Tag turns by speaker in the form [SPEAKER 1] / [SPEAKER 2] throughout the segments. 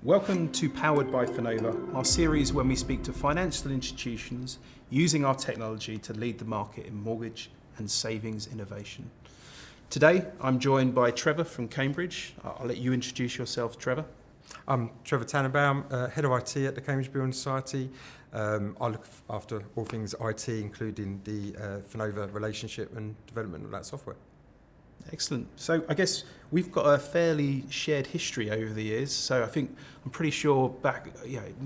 [SPEAKER 1] Welcome to Powered by Finova, our series when we speak to financial institutions using our technology to lead the market in mortgage and savings innovation. Today, I'm joined by Trevor from Cambridge. I'll let you introduce yourself, Trevor.
[SPEAKER 2] I'm Trevor Tannenbaum, Head of IT at the Cambridge Building Society. I look after all things IT, including the Finova relationship and development of that software.
[SPEAKER 1] Excellent. So I guess we've got a fairly shared history over the years. So I'm pretty sure back,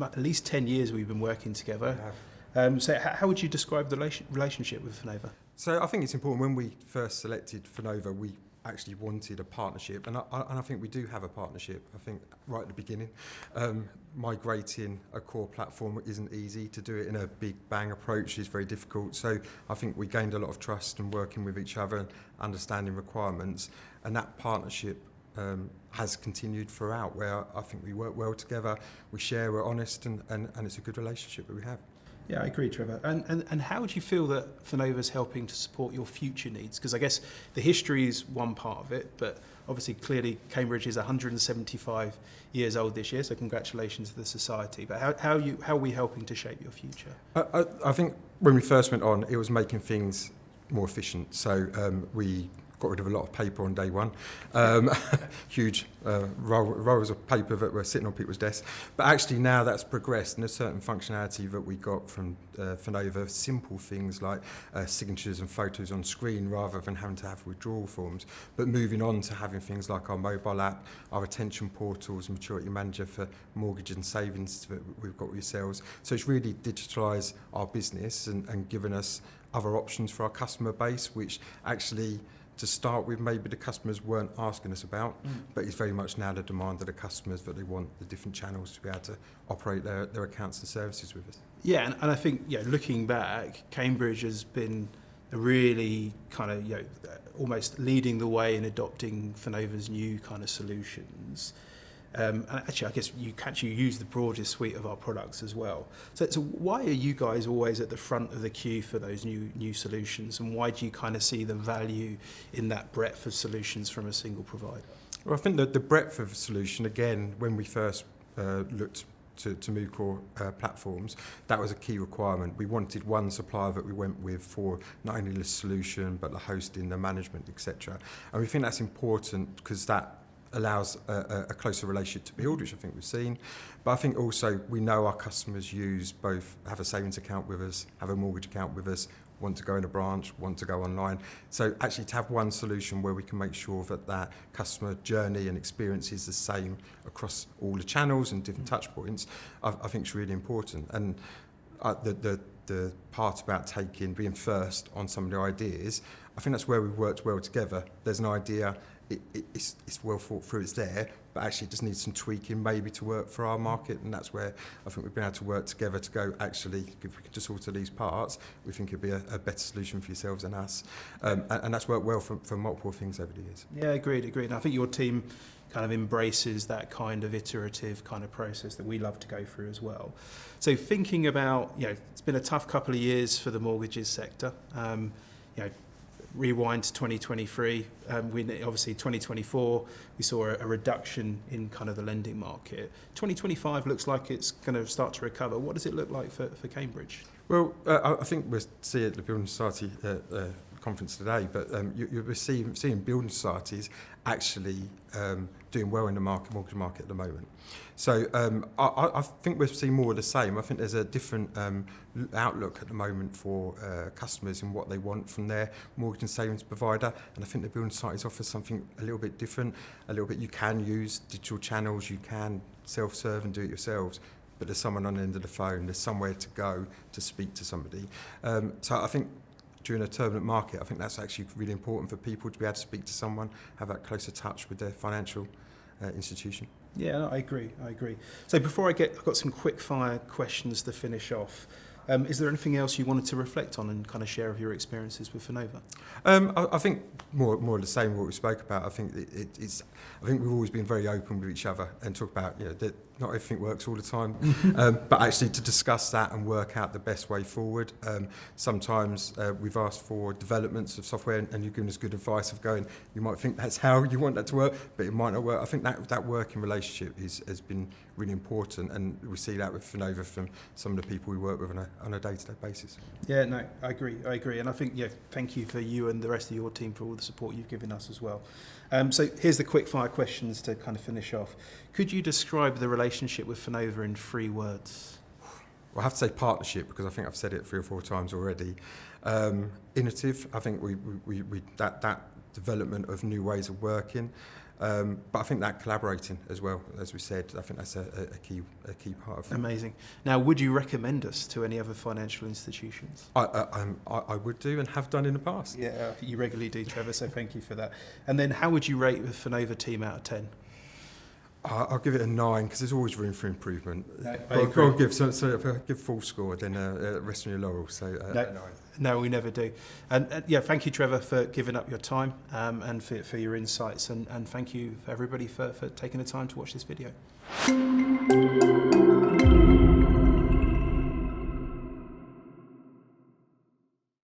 [SPEAKER 1] at least 10 years we've been working together. So how would you describe the relationship with Finova?
[SPEAKER 2] So I think it's important when we first selected Finova, we actually wanted a partnership, and I think we do have a partnership. I think right at the beginning, migrating a core platform isn't easy. To do it in a big bang approach is very difficult. So I think we gained a lot of trust and working with each other and understanding requirements, and that partnership has continued throughout, where I think we work well together, we share, we're honest, and it's a good relationship that we have.
[SPEAKER 1] Yeah, I agree, Trevor. And how do you feel that Finova's helping to support your future needs? Because I guess the history is one part of it, but obviously, clearly, Cambridge is 175 years old this year, so congratulations to the Society. But how are we helping to shape your future?
[SPEAKER 2] I think when we first went on, it was making things more efficient. So we got rid of a lot of paper on day one, huge rolls of paper that were sitting on people's desks. But actually now that's progressed, and there's certain functionality that we got from Finova, simple things like signatures and photos on screen rather than having to have withdrawal forms. But moving on to having things like our mobile app, our retention portals, maturity manager for mortgage and savings that we've got with yourselves. So it's really digitalised our business and given us other options for our customer base, which actually, to start with, maybe the customers weren't asking us about, but it's very much now the demand of the customers that they want the different channels to be able to operate their accounts and services with us.
[SPEAKER 1] Yeah, and I think, looking back, Cambridge has been a really kind of, almost leading the way in adopting Finova's new kind of solutions. And actually, I guess you actually use the broadest suite of our products as well. So why are you guys always at the front of the queue for those new solutions, and why do you kind of see the value in that breadth of solutions from a single provider?
[SPEAKER 2] Well, I think that the breadth of solution, again, when we first looked to move core platforms, that was a key requirement. We wanted one supplier that we went with for not only the solution, but the hosting, the management, etc. And we think that's important because that allows a closer relationship to build, which I think we've seen. But I think also we know our customers have a savings account with us, have a mortgage account with us, want to go in a branch, want to go online. So actually to have one solution where we can make sure that customer journey and experience is the same across all the channels and different touch points, I think is really important. And the part about being first on some of the ideas, I think that's where we've worked well together. There's an idea, it's well thought through, it's there, but actually it just needs some tweaking maybe to work for our market, and that's where I think we've been able to work together to go, actually, if we could just alter these parts, we think it'd be a better solution for yourselves and us. And that's worked well for multiple things over the years.
[SPEAKER 1] Yeah, agreed. And I think your team kind of embraces that kind of iterative kind of process that we love to go through as well. So thinking about, it's been a tough couple of years for the mortgages sector. Rewind to 2023, obviously 2024, we saw a reduction in kind of the lending market. 2025 looks like it's going to start to recover. What does it look like for Cambridge?
[SPEAKER 2] Well, I think we'll see it at the Building Society conference today, but you're seeing building societies actually doing well in the mortgage market at the moment. So I think we're seeing more of the same. I think there's a different outlook at the moment for customers and what they want from their mortgage and savings provider, and I think the building societies offer something a little bit different. You can use digital channels, you can self-serve and do it yourselves, but there's someone on the end of the phone, there's somewhere to go to speak to somebody. So I think during a turbulent market, I think that's actually really important for people to be able to speak to someone, have that closer touch with their financial institution.
[SPEAKER 1] Yeah, no, I agree. So before I've got some quick fire questions to finish off. Is there anything else you wanted to reflect on and kind of share of your experiences with Finova?
[SPEAKER 2] I think more of the same what we spoke about. I think it's. I think we've always been very open with each other and talk about that not everything works all the time, but actually to discuss that and work out the best way forward. Sometimes we've asked for developments of software and you've given us good advice of going. You might think that's how you want that to work, but it might not work. I think that working relationship has been really important, and we see that with Finova from some of the people we work with on a day-to-day basis.
[SPEAKER 1] Yeah, no, I agree, and I think thank you for you and the rest of your team for all the support you've given us as well. So here's the quick fire questions to kind of finish off. Could you describe the relationship with Finova in 3 words?
[SPEAKER 2] Well, I have to say partnership, because I think I've said it 3 or 4 times already. Innovative. I think we that development of new ways of working. But I think that collaborating as well, as we said, I think that's a key part of it.
[SPEAKER 1] Amazing. Now, would you recommend us to any other financial institutions?
[SPEAKER 2] I would do and have done in the past.
[SPEAKER 1] Yeah, you regularly do, Trevor, so thank you for that. And then how would you rate the Finova team out of 10?
[SPEAKER 2] I'll give it a 9, because there's always room for improvement.
[SPEAKER 1] No,
[SPEAKER 2] If I give full score, then rest on your laurels. So a 9.
[SPEAKER 1] No, we never do. And thank you, Trevor, for giving up your time and for your insights. And thank you, everybody, for taking the time to watch this video.